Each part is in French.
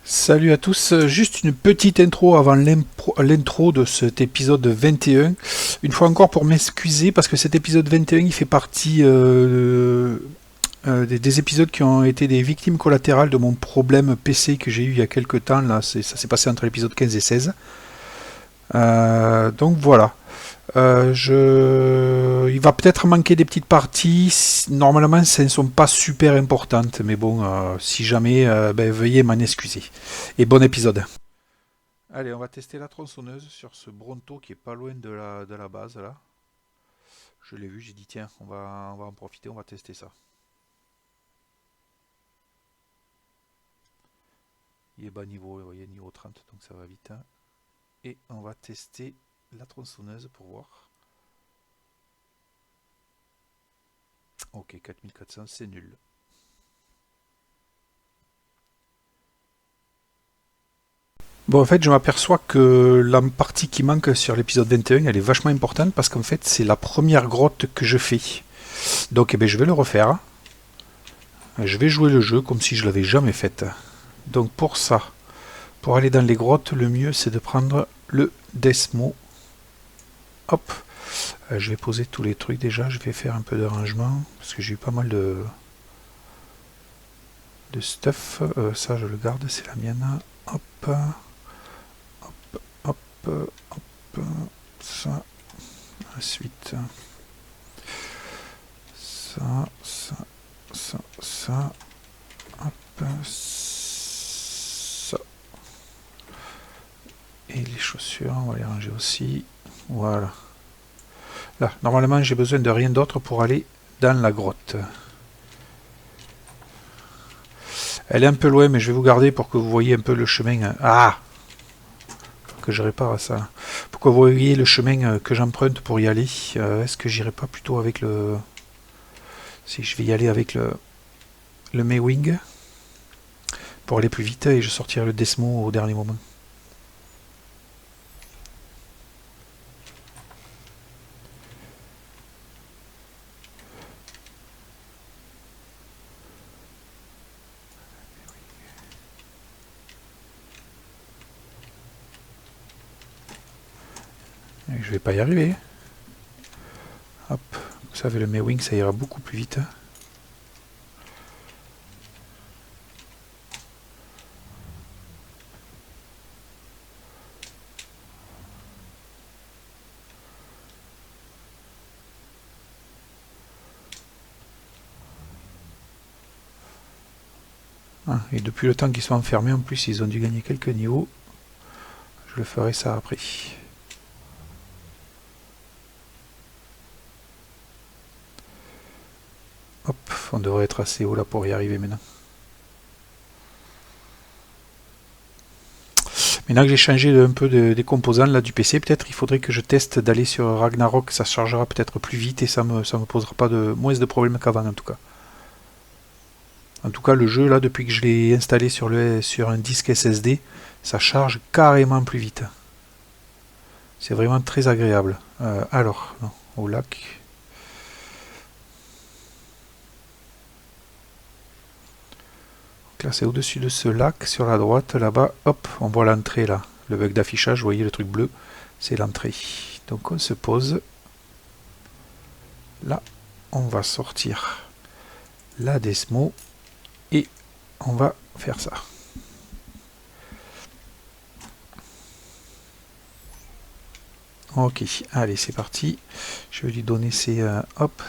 Salut à tous, juste une petite intro avant l'intro de cet épisode 21. Une fois encore pour m'excuser parce que cet épisode 21 il fait partie des épisodes qui ont été des victimes collatérales de mon problème PC que j'ai eu il y a quelques temps. Là, ça s'est passé entre l'épisode 15 et 16. Donc voilà. Il va peut-être manquer des petites parties. Normalement, ce ne sont pas super importantes, mais bon, si jamais, veuillez m'en excuser. Et bon épisode. Allez, on va tester la tronçonneuse sur ce Bronto qui est pas loin de la base là. Je l'ai vu, j'ai dit tiens, on va en profiter, on va tester ça. Il est bas niveau, vous voyez, niveau 30, donc ça va vite, hein. Et on va tester la tronçonneuse pour voir. Ok, 4400, c'est nul. Bon, en fait, je m'aperçois que la partie qui manque sur l'épisode 21, elle est vachement importante parce qu'en fait, c'est la première grotte que je fais. Donc, je vais le refaire. Je vais jouer le jeu comme si je l'avais jamais fait. Donc, pour ça, pour aller dans les grottes, le mieux, c'est de prendre le Desmo. Hop. Je vais poser tous les trucs déjà. Je vais faire un peu de rangement parce que j'ai eu pas mal de stuff. Ça, je le garde, c'est la mienne. Hop. Hop, hop, ça, ensuite, ça, hop, ça. Et les chaussures, on va les ranger aussi. Voilà. Là, normalement, j'ai besoin de rien d'autre pour aller dans la grotte. Elle est un peu loin, mais je vais vous garder pour que vous voyez un peu le chemin. Ah! Que je répare ça. Pour que vous voyez le chemin que j'emprunte pour y aller. Est-ce que j'irai pas plutôt avec le... Si je vais y aller avec le Maywing pour aller plus vite et je sortirai le Desmo au dernier moment. Et je vais pas y arriver. Hop, vous savez le Maywing ça ira beaucoup plus vite. Ah, et depuis le temps qu'ils sont enfermés, en plus ils ont dû gagner quelques niveaux. Je le ferai ça après. Hop, on devrait être assez haut là pour y arriver maintenant. Maintenant que j'ai changé un peu des composants là du PC, peut-être il faudrait que je teste d'aller sur Ragnarok, ça chargera peut-être plus vite et ça me posera pas moins de problèmes qu'avant en tout cas. En tout cas le jeu là depuis que je l'ai installé sur un disque SSD, ça charge carrément plus vite. C'est vraiment très agréable. Alors, non, au lac. Donc là c'est au-dessus de ce lac, sur la droite, là-bas, hop, on voit l'entrée là. Le bug d'affichage, vous voyez le truc bleu, c'est l'entrée. Donc on se pose. Là, on va sortir la Desmo et on va faire ça. Ok, allez, c'est parti. Je vais lui donner ces... hop.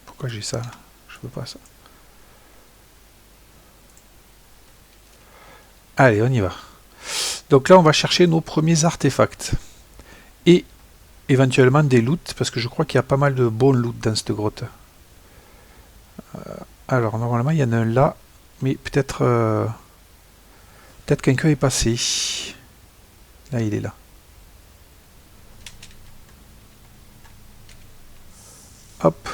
Pourquoi j'ai ça? Je veux pas ça. Allez, on y va. Donc là, on va chercher nos premiers artefacts. Et éventuellement des loots, parce que je crois qu'il y a pas mal de bons loots dans cette grotte. Alors, normalement, il y en a un là, mais peut-être... peut-être quelqu'un est passé. Là, il est là. Hop.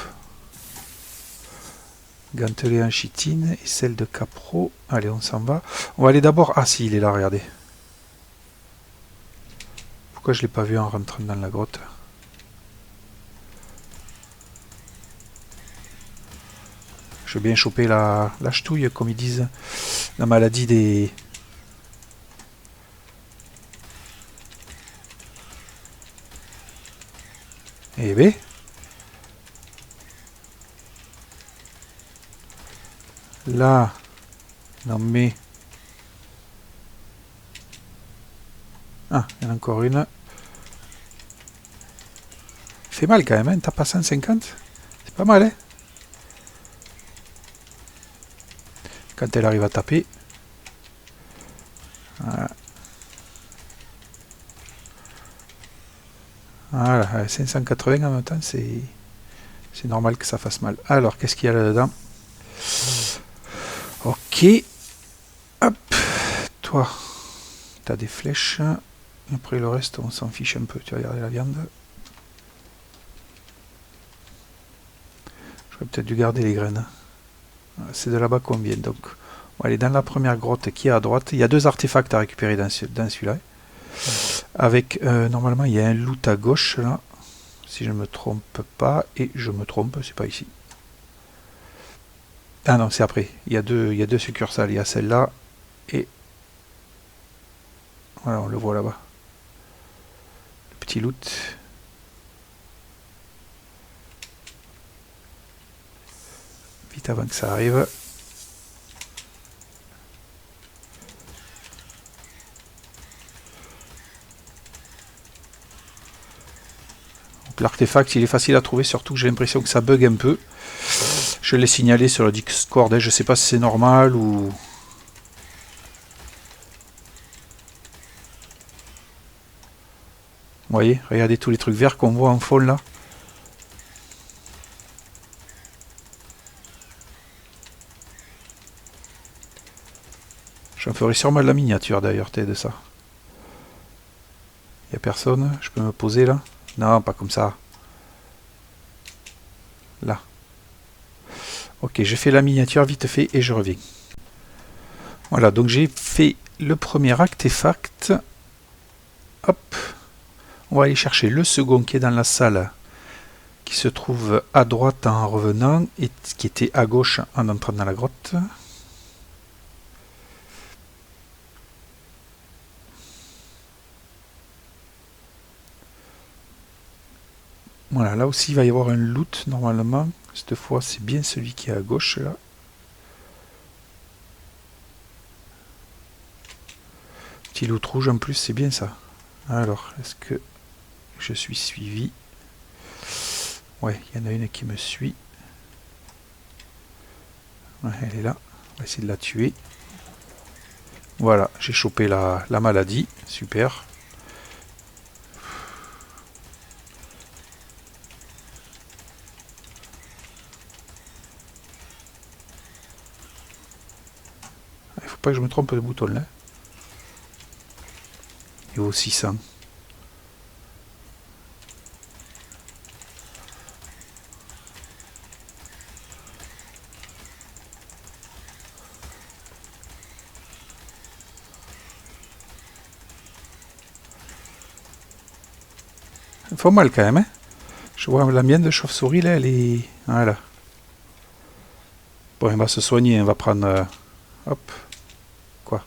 Gantelet en chitine et celle de Capro. Allez, on s'en va. On va aller d'abord... Ah si, il est là, regardez. Pourquoi je ne l'ai pas vu en rentrant dans la grotte? Je vais bien choper la ch'touille, comme ils disent. La maladie des Eh ben. Là. Non mais. Ah, il y en a encore une. Fait mal quand même, hein, tape à 150. C'est pas mal, hein. Quand elle arrive à taper. Voilà. Voilà, 580 en même temps, c'est normal que ça fasse mal. Alors, qu'est-ce qu'il y a là-dedans? Ok. Hop. Toi, t'as des flèches. Après le reste, on s'en fiche un peu. Tu vas regarder la viande. J'aurais peut-être dû garder les graines. C'est de là-bas qu'on vient. Donc, on va aller dans la première grotte qui est à droite. Il y a 2 artefacts à récupérer dans celui-là. Avec, normalement, il y a un loot à gauche, là. Si je ne me trompe pas. Et je me trompe, c'est pas ici. Ah non, c'est après. Il y a deux succursales. Il y a celle-là. Et voilà, on le voit là-bas. Le petit loot. Vite avant que ça arrive. L'artefact, il est facile à trouver, surtout que j'ai l'impression que ça bug un peu. Je l'ai signalé sur le Discord, je sais pas si c'est normal ou... Vous voyez, regardez tous les trucs verts qu'on voit en fond là. J'en ferai sûrement de la miniature d'ailleurs, de ça. Il n'y a personne, je peux me poser là? Non, pas comme ça. Là. Ok, j'ai fait la miniature vite fait et je reviens. Voilà, donc j'ai fait le premier artefact. Hop. On va aller chercher le second qui est dans la salle, qui se trouve à droite en revenant et qui était à gauche en entrant dans la grotte. Voilà, là aussi il va y avoir un loot normalement. Cette fois c'est bien celui qui est à gauche là. Petit loot rouge en plus, c'est bien ça. Alors, est-ce que je suis suivi? Ouais, il y en a une qui me suit. Ouais, elle est là. On va essayer de la tuer. Voilà, j'ai chopé la maladie. Super. Il faut pas que je me trompe de bouton là. Il vaut 600. Il faut mal quand même, hein. Je vois la mienne de chauve-souris là, elle est... Voilà. Bon, il va se soigner, on va prendre... hop. Quoi?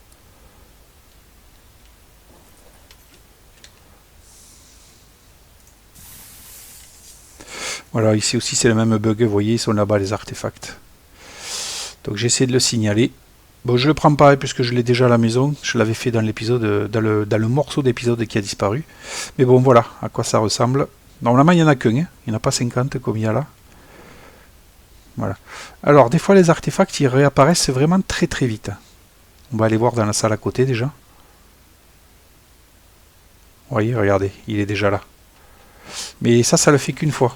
Voilà, ici aussi c'est le même bug, vous voyez, ils sont là-bas les artefacts. Donc j'ai essayé de le signaler. Bon, je le prends pas puisque je l'ai déjà à la maison. Je l'avais fait dans l'épisode, dans le morceau d'épisode qui a disparu. Mais bon, voilà à quoi ça ressemble. Normalement, il n'y en a qu'un. Hein. Il n'y en a pas 50 comme il y a là. Voilà. Alors, des fois, les artefacts, ils réapparaissent vraiment très très vite. On va aller voir dans la salle à côté déjà. Vous voyez, regardez, il est déjà là. Mais ça le fait qu'une fois.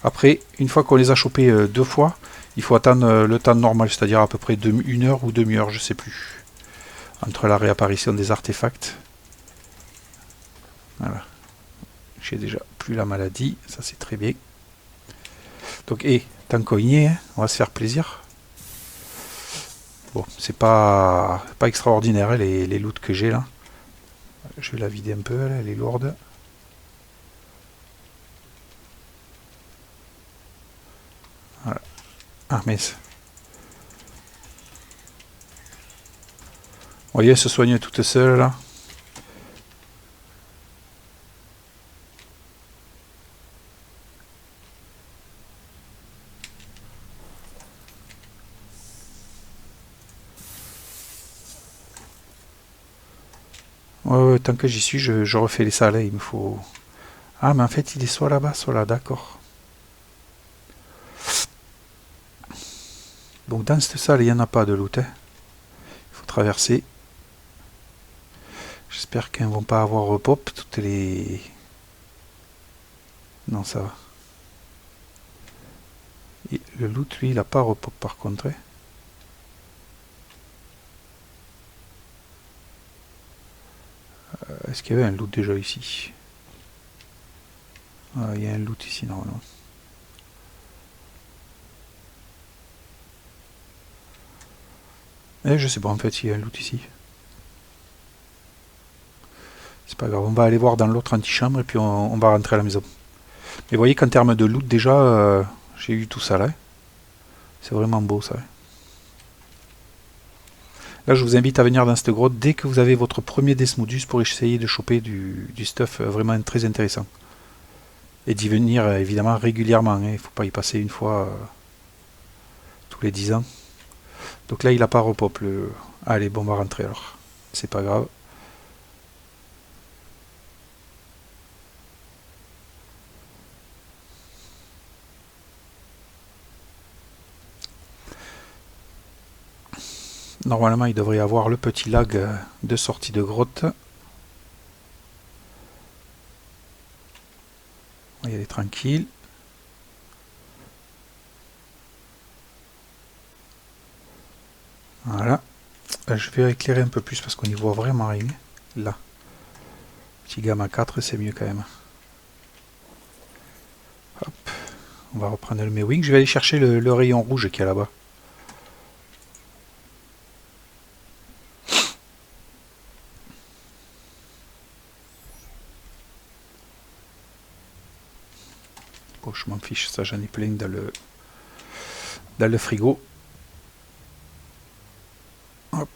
Après, une fois qu'on les a chopés 2 fois, il faut attendre le temps normal, c'est-à-dire à peu près 1 heure ou demi-heure, je sais plus. Entre la réapparition des artefacts. Voilà. J'ai déjà plus la maladie, ça c'est très bien. Donc, tant qu'on y est, hein, on va se faire plaisir. Bon, c'est pas extraordinaire hein, les loots que j'ai là. Je vais la vider un peu, elle est lourde. Voilà. Ah, mince. Vous voyez, elle se soigne toute seule là. Ouais, tant que j'y suis, je refais les salles. Il me faut... Ah, mais en fait, il est soit là-bas, soit là, d'accord. Donc dans cette salle, il n'y en a pas de loot. Il faut traverser. J'espère qu'ils ne vont pas avoir repop toutes les... Non, ça va. Et le loot, lui, il n'a pas repop par contre. Est-ce qu'il y avait un loot déjà ici? Ah, il y a un loot ici normalement. Je sais pas en fait s'il y a un loot ici. C'est pas grave, on va aller voir dans l'autre antichambre et puis on va rentrer à la maison. Mais vous voyez qu'en termes de loot déjà, j'ai eu tout ça là. C'est vraiment beau ça. Là je vous invite à venir dans cette grotte dès que vous avez votre premier Desmodus pour essayer de choper du stuff vraiment très intéressant. Et d'y venir évidemment régulièrement, il ne faut pas y passer une fois tous les 10 ans. Donc là il n'a pas repop le... Allez, bon on va rentrer alors. C'est pas grave. Normalement, il devrait y avoir le petit lag de sortie de grotte. On va y aller tranquille. Voilà. Je vais éclairer un peu plus parce qu'on y voit vraiment rien. Là. Petit gamma 4, c'est mieux quand même. Hop. On va reprendre le Mewing. Je vais aller chercher le rayon rouge qui est là-bas. Bon, je m'en fiche, ça j'en ai plein dans le frigo. Hop.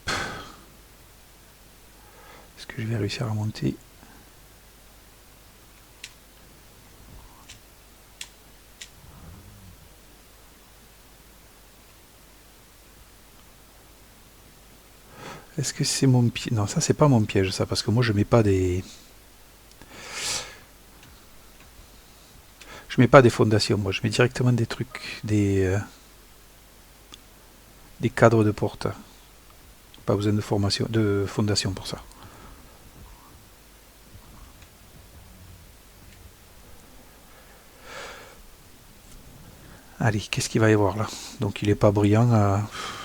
Est-ce que je vais réussir à monter? Est-ce que c'est mon piège? Non, ça c'est pas mon piège, ça, parce que moi je mets pas des... Je mets pas des fondations, moi je mets directement des trucs, des cadres de porte. Pas besoin de fondation pour ça. Allez, qu'est-ce qu'il va y avoir là? Donc il est pas brillant,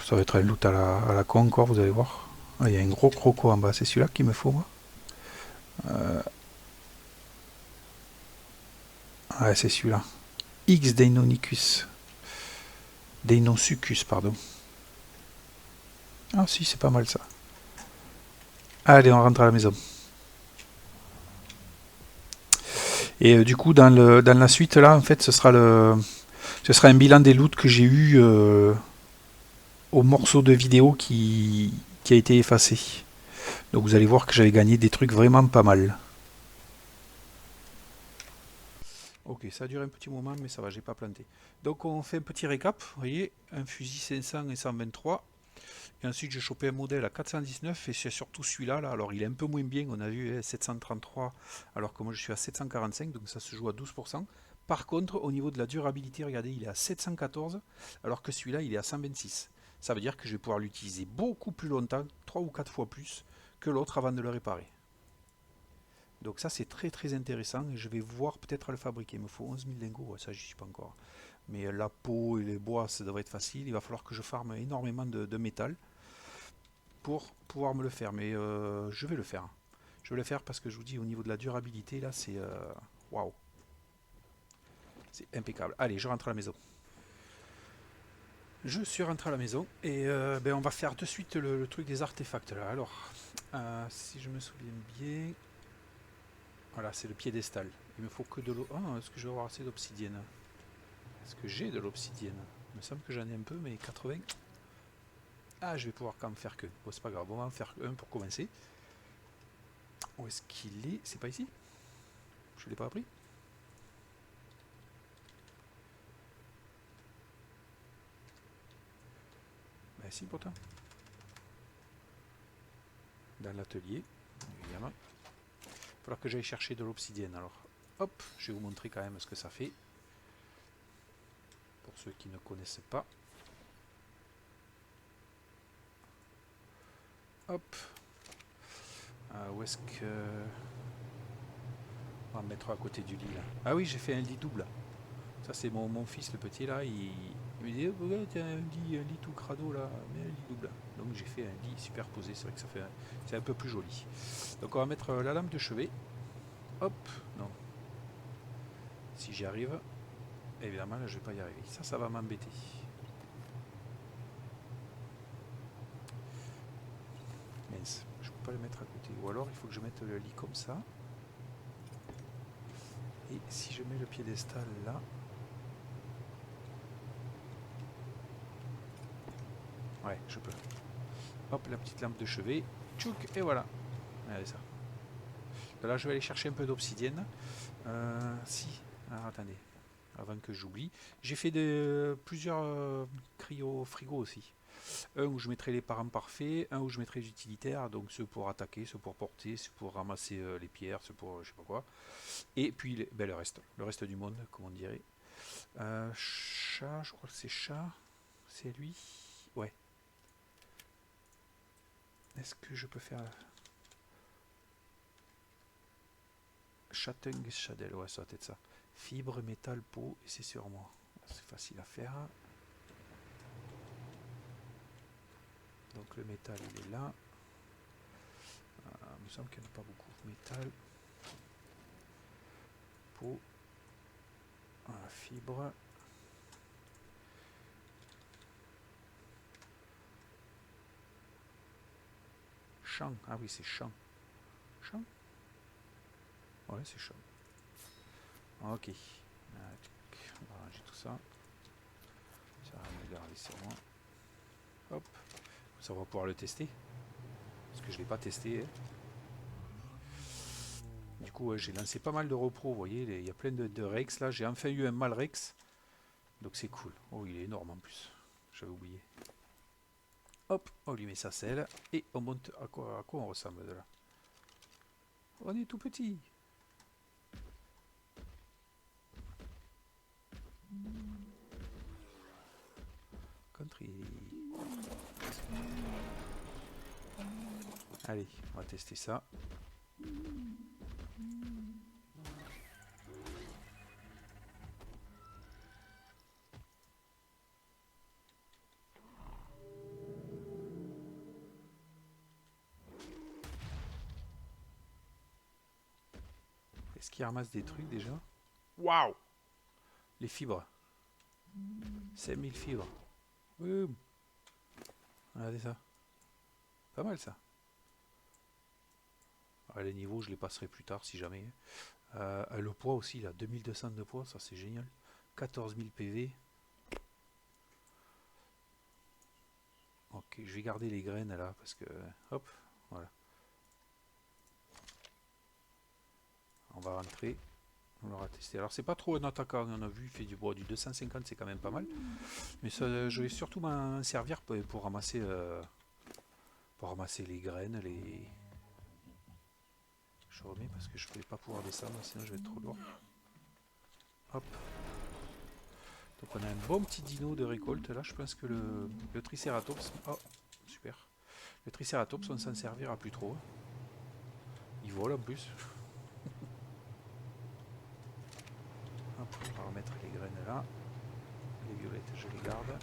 ça va être un loot à la con encore, vous allez voir. Ah, il y a un gros croco en bas, c'est celui-là qu'il me faut moi. Ouais, c'est celui-là. X Deinonychus. Deinosuchus, pardon. Ah si, c'est pas mal ça. Allez, on rentre à la maison. Et du coup, dans la suite, là, en fait, ce sera un bilan des loots que j'ai eu au morceau de vidéo qui a été effacé. Donc vous allez voir que j'avais gagné des trucs vraiment pas mal. Ok, ça a duré un petit moment, mais ça va, j'ai pas planté. Donc on fait un petit récap. Vous voyez, un fusil 500 et 123. Et ensuite j'ai chopé un modèle à 419 et c'est surtout celui-là. Là. Alors il est un peu moins bien, on a vu 733 alors que moi je suis à 745, donc ça se joue à 12%. Par contre, au niveau de la durabilité, regardez, il est à 714 alors que celui-là il est à 126. Ça veut dire que je vais pouvoir l'utiliser beaucoup plus longtemps, 3 ou 4 fois plus que l'autre avant de le réparer. Donc ça c'est très très intéressant et je vais voir peut-être à le fabriquer. Il me faut 11 000 lingots, ouais, ça j'y suis pas encore. Mais la peau et les bois ça devrait être facile. Il va falloir que je farme énormément de métal pour pouvoir me le faire. Mais je vais le faire. Je vais le faire parce que je vous dis au niveau de la durabilité là c'est waouh. C'est impeccable. Allez, je rentre à la maison. Je suis rentré à la maison et on va faire de suite le truc des artefacts là. Alors, si je me souviens bien, voilà, c'est le piédestal. Il me faut que de l'eau. Ah, est-ce que je vais avoir assez d'obsidienne? Est-ce que j'ai de l'obsidienne? Il me semble que j'en ai un peu, mais 80. Ah, je vais pouvoir quand même faire que. Bon, c'est pas grave, on va en faire un pour commencer. Où est-ce qu'il est? C'est pas ici? Je l'ai pas appris? Ben si, pourtant. Dans l'atelier. évidemment. Il va falloir que j'aille chercher de l'obsidienne. Alors, hop, je vais vous montrer quand même ce que ça fait. Pour ceux qui ne connaissent pas. Hop. Où est-ce que... On va me mettre à côté du lit là. Ah oui, j'ai fait un lit double. Ça c'est mon fils le petit là, il me dit oh, regarde, t'as un lit tout crado là, mais un lit double. Donc j'ai fait un lit superposé, c'est vrai que ça fait c'est un peu plus joli. Donc on va mettre la lampe de chevet. Hop, non. Si j'y arrive, évidemment là je vais pas y arriver. Ça va m'embêter. Mince, je peux pas le mettre à côté. Ou alors il faut que je mette le lit comme ça. Et si je mets le piédestal là. Ouais, je peux. Hop, la petite lampe de chevet. Tchouk, et voilà. Allez, ça. Là, je vais aller chercher un peu d'obsidienne. Si. Alors, attendez. Avant que j'oublie. J'ai fait plusieurs cryos frigo aussi. Un où je mettrai les parents parfaits, un où je mettrai les utilitaires, donc ceux pour attaquer, ceux pour porter, ceux pour ramasser les pierres, ceux pour je sais pas quoi. Et puis le reste du monde, comme on dirait. Chat, je crois que c'est chat. C'est lui. Ouais. Est-ce que je peux faire... Chatung Shadel, ouais, ça va être ça. Fibre, métal, peau, et c'est sur moi. C'est facile à faire. Donc le métal, il est là. Il me semble qu'il n'y en a pas beaucoup. Métal, peau, fibre. Champ, ah oui, c'est champ. Champ. Ouais, c'est chaud. Ok. On va ranger tout ça. Ça va me garder sur moi. Hop. Ça va pouvoir le tester. Parce que je ne l'ai pas testé. Du coup, ouais, j'ai lancé pas mal de repros. Vous voyez, il y a plein de Rex là. J'ai enfin eu un mâle Rex. Donc c'est cool. Oh, il est énorme en plus. J'avais oublié. Hop, on lui met sa selle. Et on monte. À quoi on ressemble de là? On est tout petit. Country. Allez, on va tester ça. Est-ce qu'il ramasse des trucs déjà? Waouh! Les fibres. 5000 fibres. Boum. Regardez ça. Pas mal ça. Les niveaux, je les passerai plus tard si jamais. Le poids aussi, là, 2200 de poids, ça c'est génial. 14 000 PV. Ok, je vais garder les graines là parce que... Hop, voilà. On va rentrer. On l'aura testé. Alors c'est pas trop un attaquant, on a vu, il fait du bois du 250, c'est quand même pas mal. Mais ça, je vais surtout m'en servir pour ramasser les graines, les... Je remets parce que je ne vais pas pouvoir descendre, sinon je vais être trop lourd. Hop. Donc on a un bon petit dino de récolte. Là, je pense que le Triceratops... Oh, super. Le Triceratops, on s'en servira plus trop. Il vole en plus. Hop, on va remettre les graines là. Les violettes, je les garde.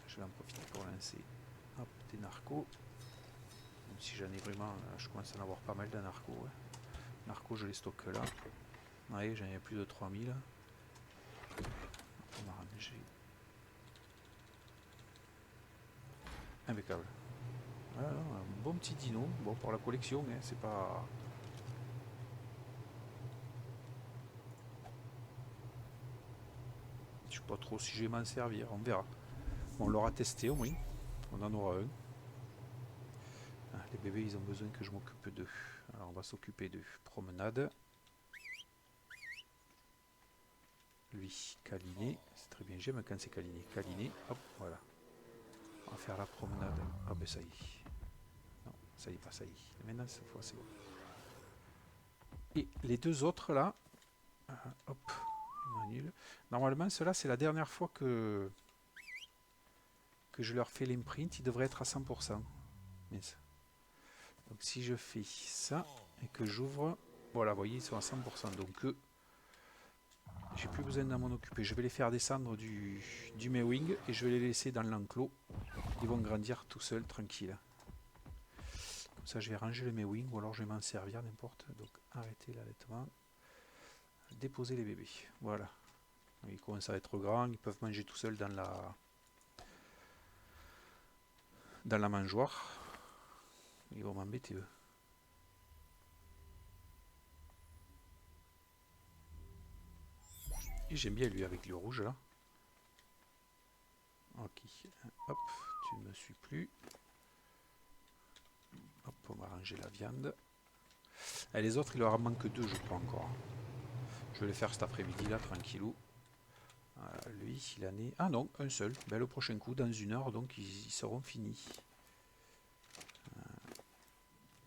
Je vais en profiter pour lancer hop, des narcos. Même si j'en ai vraiment, je commence à en avoir pas mal de narcos. Ouais. Narcos, je les stocke là. Oui, j'en ai plus de 3000. On va ranger. Impeccable. Voilà, un bon petit dino. Bon, pour la collection, hein, c'est pas... Je sais pas trop si je vais m'en servir, on verra. Bon, on l'aura testé au moins. On en aura un. Ah, les bébés, ils ont besoin que je m'occupe d'eux. Alors, on va s'occuper de promenade. lui câliner. C'est très bien, j'aime quand c'est câliné. Câliner, hop, voilà. On va faire la promenade. Ah ben ça y est. Non, ça y est pas, ça y est. Maintenant cette fois c'est bon. Et les deux autres là, hop, nul. Normalement ceux-là c'est la dernière fois que je leur fais l'imprint, ils devraient être à 100%. Mais ça. Donc si je fais ça et que j'ouvre, voilà, vous voyez, ils sont à 100%. Donc j'ai plus besoin d'en m'en occuper. Je vais les faire descendre du Mewing et je vais les laisser dans l'enclos. Ils vont grandir tout seuls, tranquille. Comme ça, je vais ranger le Mewing ou alors je vais m'en servir, n'importe. Donc arrêter l'allaitement. Déposer les bébés. Voilà. Ils commencent à être grands, ils peuvent manger tout seuls dans la mangeoire. Ils vont m'embêter eux. Et j'aime bien lui avec le rouge là. Ok. Hop, tu ne me suis plus. Hop, on va ranger la viande. Et les autres, il leur en manque deux, je crois encore. Je vais les faire cet après-midi là, tranquillou. Lui, il en est... Ah non, un seul. Ben, le prochain coup, dans 1 heure, donc ils seront finis.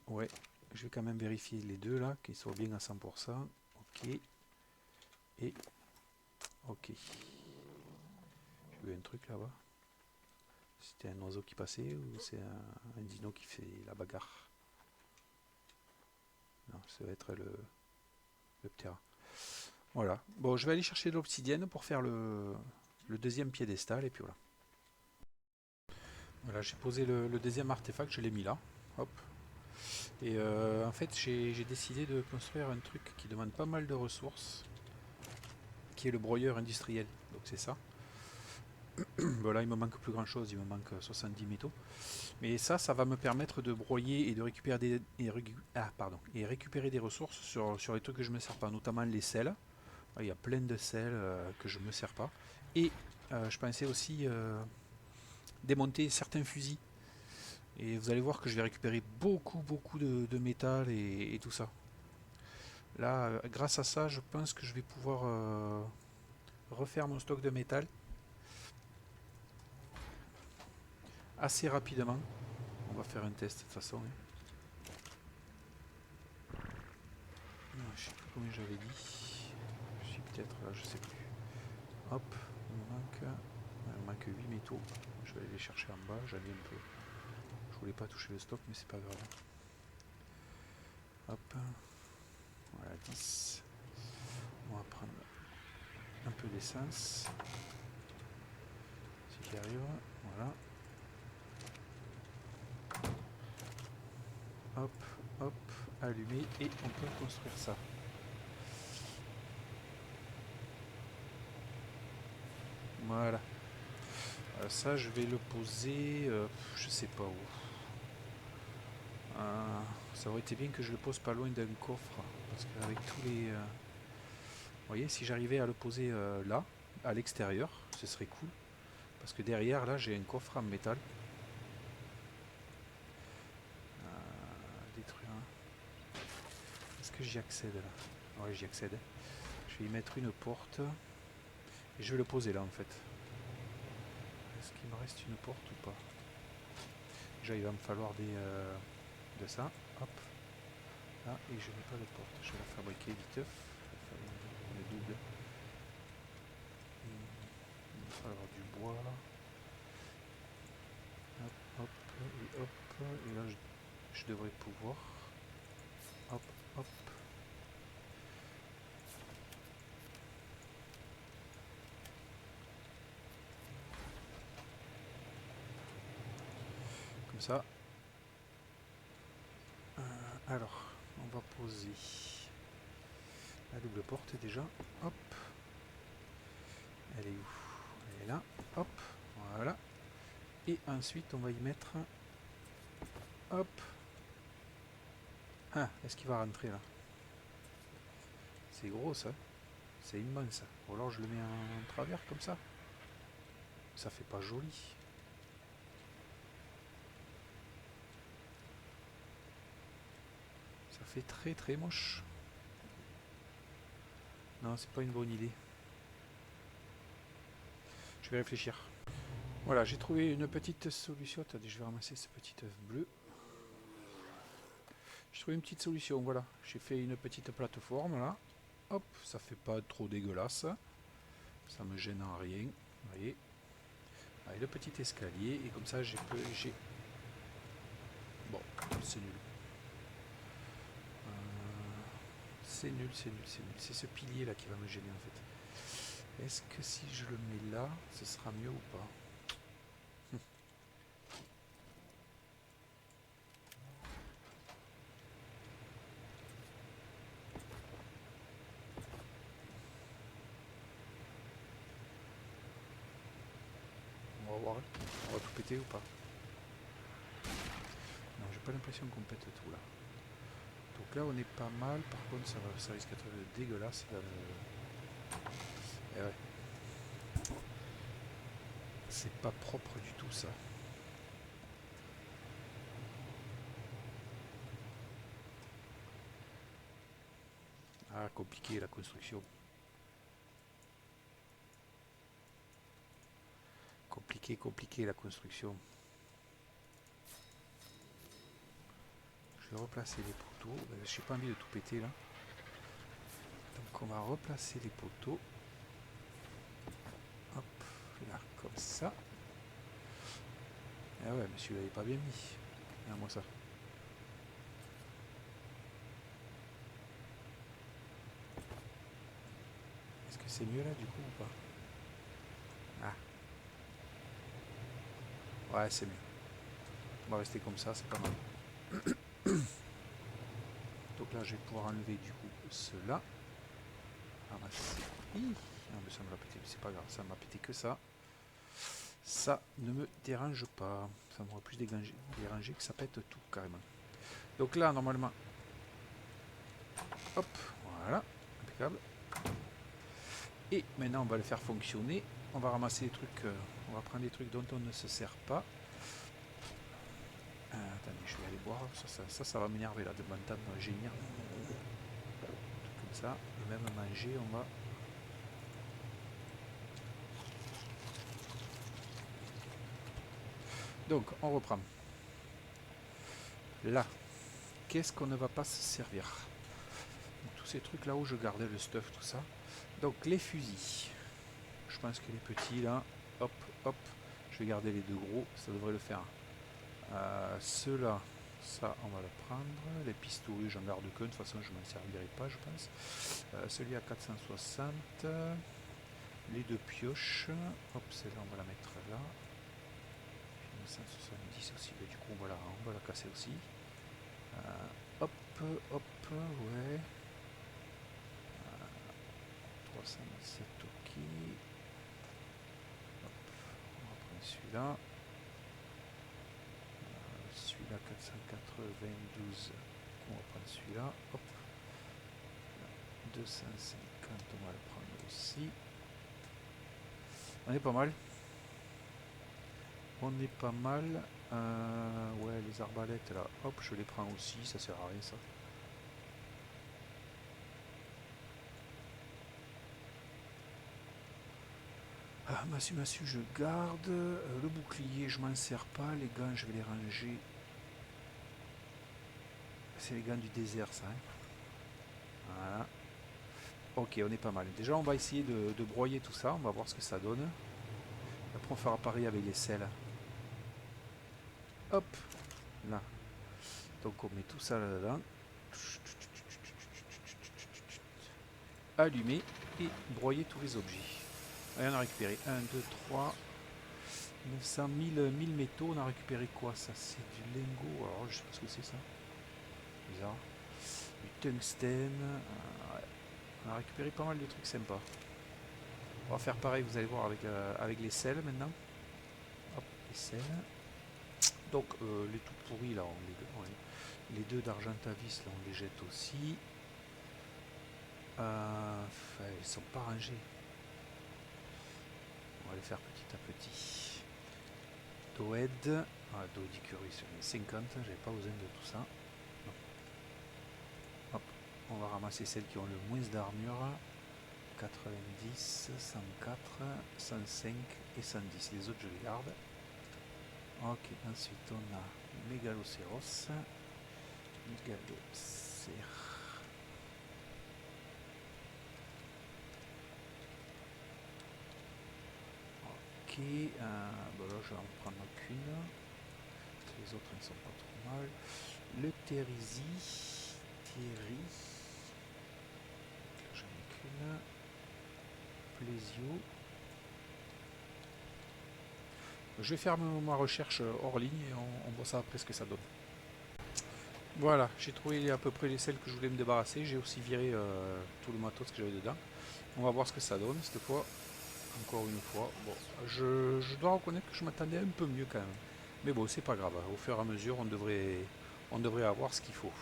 Ouais, je vais quand même vérifier les deux là, qu'ils soient bien à 100%. Ok. Et... Ok. J'ai vu un truc là-bas. C'était un oiseau qui passait ou c'est un dino qui fait la bagarre? Non, ça va être le ptera. Voilà. Bon, je vais aller chercher de l'obsidienne pour faire le deuxième piédestal et puis voilà. Voilà, j'ai posé le deuxième artefact, je l'ai mis là. Hop. Et en fait, j'ai décidé de construire un truc qui demande pas mal de ressources, qui est le broyeur industriel. Donc c'est ça. Voilà, il me manque plus grand chose, il me manque 70 métaux. Mais ça va me permettre de broyer et de récupérer récupérer des ressources sur les trucs que je ne me sers pas, notamment les sels. Il y a plein de sels que je ne me sers pas. Et je pensais aussi démonter certains fusils. Et vous allez voir que je vais récupérer beaucoup de métal et tout ça. Là, grâce à ça, je pense que je vais pouvoir refaire mon stock de métal assez rapidement. On va faire un test de toute façon. Non, je sais plus combien j'avais dit. Je suis peut-être là, je sais plus. Hop, il me manque 8 métaux. Je vais aller les chercher en bas, j'en ai un peu. Je voulais pas toucher le stock, mais c'est pas grave. Hop, voilà 10. On va prendre un peu d'essence. Si j'y arrive, voilà. Hop, hop, allumer et on peut construire ça. Voilà. Ça, je vais le poser, je sais pas où. Ça aurait été bien que je le pose pas loin d'un coffre, parce qu'avec tous les... Vous voyez, si j'arrivais à le poser là, à l'extérieur, ce serait cool. Parce que derrière, là, j'ai un coffre en métal. Détruire. Est-ce que j'y accède là? Ouais, j'y accède. Je vais y mettre une porte. Et je vais le poser là, en fait. Est-ce qu'il me reste une porte ou pas? Déjà, il va me falloir de ça. Hop. Là, et je n'ai pas de porte. Je vais la fabriquer viteuf. Le double. Il va falloir du bois là. Hop, hop, et hop. Et là, je devrais pouvoir. Hop, hop. Comme ça. Alors, on va poser la double porte déjà. Hop. Elle est où? Elle est là. Hop. Voilà. Et ensuite, on va y mettre... Hop. Ah, est-ce qu'il va rentrer là? C'est gros ça. C'est immense. Ou alors je le mets en travers comme ça. Ça fait pas joli. Ça fait très moche. Non, c'est pas une bonne idée. vais réfléchir. Voilà, j'ai trouvé une petite solution. Attendez, je vais ramasser ce petit œuf bleu. J'ai trouvé une petite solution, voilà. J'ai fait une petite plateforme là. Hop, ça fait pas trop dégueulasse. Ça me gêne en rien. Vous voyez. Allez, le petit escalier. Et comme ça, j'ai... Bon, c'est nul. C'est nul, c'est nul, c'est nul. C'est ce pilier là qui va me gêner en fait. Est-ce que si je le mets là, ce sera mieux ou pas? On va voir. On va tout péter ou pas? Non, j'ai pas l'impression qu'on pète tout là. Donc là on est pas mal, par contre ça risque d'être dégueulasse. Là, et ouais. C'est pas propre du tout ça. Ah, compliqué la construction. Compliqué la construction. Je vais replacer les poteaux. Je n'ai pas envie de tout péter là. Donc on va replacer les poteaux. Hop, là, comme ça. Ah ouais, mais celui-là il n'est pas bien mis. Regarde-moi ça. Est-ce que c'est mieux là du coup ou pas? Ah. Ouais, c'est mieux. On va rester comme ça, c'est pas mal. Donc là, je vais pouvoir enlever du coup cela. Ramasser. Ah, mais ça me l'a pété, mais c'est pas grave, ça m'a pété que ça. Ça ne me dérange pas. Ça m'aurait plus dérangé que ça pète tout carrément. Donc là, normalement. Hop, voilà, impeccable. Et maintenant, on va le faire fonctionner. On va ramasser les trucs. On va prendre des trucs dont on ne se sert pas. Attendez, je vais aller boire. Ça va m'énerver là de m'entendre gémir. Comme ça. Et même manger, on va. Donc, on reprend. Là, qu'est-ce qu'on ne va pas se servir? Tous ces trucs là où je gardais le stuff, tout ça. Donc, les fusils. Je pense que les petits là, hop, hop. Je vais garder les deux gros, ça devrait le faire. Ceux-là, ça on va le prendre. Les pistolets, j'en garde que, de toute façon je m'en servirai pas, je pense. Celui à 460. Les deux pioches. Hop, celle-là on va la mettre là. 970 aussi, mais du coup on va la casser aussi. Hop, hop, ouais. 317, ok. Hop, on va prendre celui-là. Celui-là 492, on va prendre celui-là. Hop. 250, on va le prendre aussi. On est pas mal. On est pas mal. Ouais, les arbalètes là, hop, je les prends aussi, ça sert à rien ça. Ah, massu, je garde. Le bouclier, je m'en sers pas. Les gants, je vais les ranger. C'est les gants du désert, ça. Hein. Voilà. Ok, on est pas mal. Déjà, on va essayer de broyer tout ça. On va voir ce que ça donne. Après, on fera pareil avec les selles. Hop, là. Donc, on met tout ça là-dedans. Allumer et broyer tous les objets. Allez, on a récupéré 1, 2, 3, 900 1000 métaux. On a récupéré quoi? Ça, c'est du lingot. Alors, je sais pas ce que c'est ça. Bizarre. Du tungstène. Ouais. On a récupéré pas mal de trucs sympas. On va faire pareil, vous allez voir, avec les selles maintenant. Hop, les selles. Donc, les tout pourris, là, les deux d'Argentavis, là, on les jette aussi. Enfin, ils sont pas rangés. On va les faire petit à petit. Doed. Ah, Doedicurus, 50, j'avais pas besoin de tout ça. Non. Hop, on va ramasser celles qui ont le moins d'armure. 90, 104, 105 et 110. Les autres, je les garde. Ok, ensuite on a Mégalocéros. Mégalocér. Ok, bon là je vais en prendre qu'une. Les autres ne sont pas trop mal. Le Thérisy. Thierry. J'en ai qu'une. Plésio. Je vais faire ma recherche hors ligne et on voit ça après ce que ça donne. Voilà, j'ai trouvé à peu près les celles que je voulais me débarrasser. J'ai aussi viré tout le matos que j'avais dedans. On va voir ce que ça donne cette fois. Encore une fois. Bon, je dois reconnaître que je m'attendais un peu mieux quand même. Mais bon, c'est pas grave. Au fur et à mesure, on devrait avoir ce qu'il faut.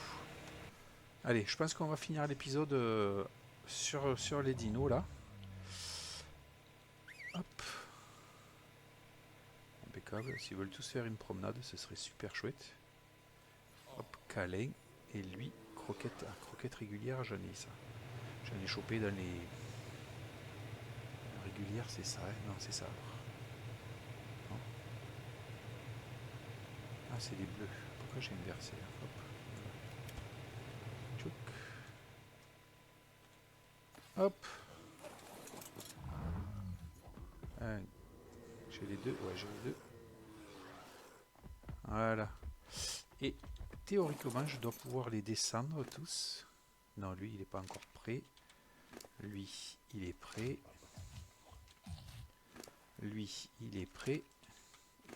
Allez, je pense qu'on va finir l'épisode sur les dinos là. Hop. Impeccable. S'ils veulent tous faire une promenade, ce serait super chouette. Hop, câlin. Et lui, croquette. Ah, croquette régulière, j'en ai ça. J'en ai chopé dans les... Régulière, c'est ça, hein? Non, c'est ça. Non. Ah, c'est des bleus. Pourquoi j'ai inversé là? Hop. Tchouk. Hop. J'ai les deux. Ouais, j'ai les deux. Voilà. Et théoriquement, je dois pouvoir les descendre tous. Non, lui, il n'est pas encore prêt. Lui, il est prêt. Lui, il est prêt.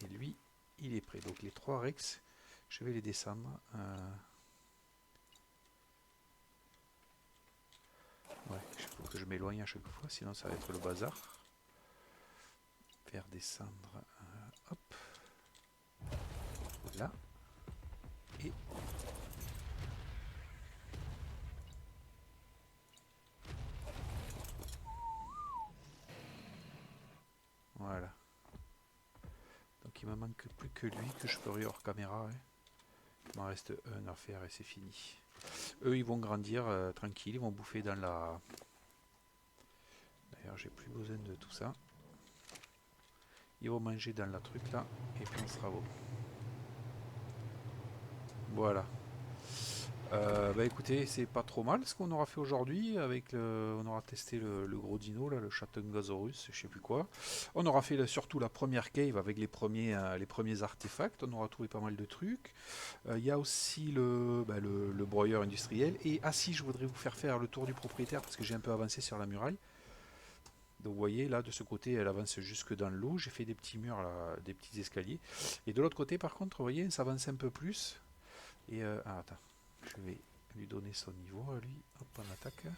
Et lui, il est prêt. Donc les trois Rex, je vais les descendre. Ouais, il faut que je m'éloigne à chaque fois, sinon ça va être le bazar. Faire descendre. Hop. Là. Et... Voilà. Donc il me manque plus que lui que je ferai hors caméra. Hein. Il m'en reste un à faire et c'est fini. Eux ils vont grandir tranquille, ils vont bouffer dans la... D'ailleurs j'ai plus besoin de tout ça. Ils vont manger dans la truc là et puis on sera bon. Voilà. Bah écoutez, c'est pas trop mal ce qu'on aura fait aujourd'hui. On aura testé le gros dino, là, le Chattangosaurus, je sais plus quoi. On aura fait surtout la première cave avec les premiers artefacts. On aura trouvé pas mal de trucs. Il y a aussi le broyeur industriel. Et si je voudrais vous faire le tour du propriétaire parce que j'ai un peu avancé sur la muraille. Donc vous voyez là de ce côté elle avance jusque dans l'eau. J'ai fait des petits murs là, des petits escaliers. Et de l'autre côté par contre, vous voyez, ça avance un peu plus. Et attends. Je vais lui donner son niveau à lui. Hop, on attaque.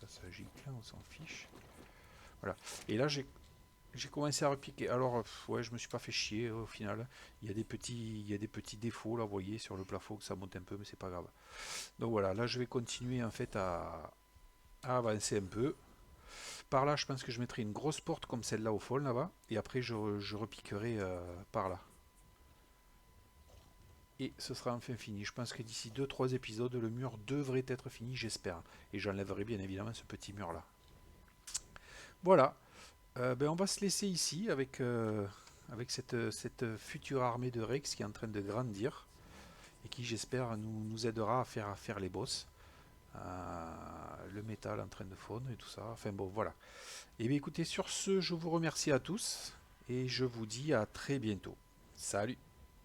Ça gicle, on s'en fiche. Voilà. Et là, j'ai commencé à repiquer. Alors, ouais, je me suis pas fait chier au final. Il y a des petits défauts là, vous voyez, sur le plafond que ça monte un peu, mais c'est pas grave. Donc voilà, là, je vais continuer en fait à avancer un peu. Par là, je pense que je mettrai une grosse porte comme celle-là au fond là-bas. Et après, je repiquerai par là. Et ce sera enfin fini. Je pense que d'ici 2-3 épisodes, le mur devrait être fini, j'espère. Et j'enlèverai bien évidemment ce petit mur là. Voilà. On va se laisser ici avec cette future armée de Rex qui est en train de grandir. Et qui j'espère nous aidera à faire les boss. Le métal en train de fondre et tout ça. Enfin bon, voilà. Et bien écoutez, sur ce, je vous remercie à tous. Et je vous dis à très bientôt. Salut!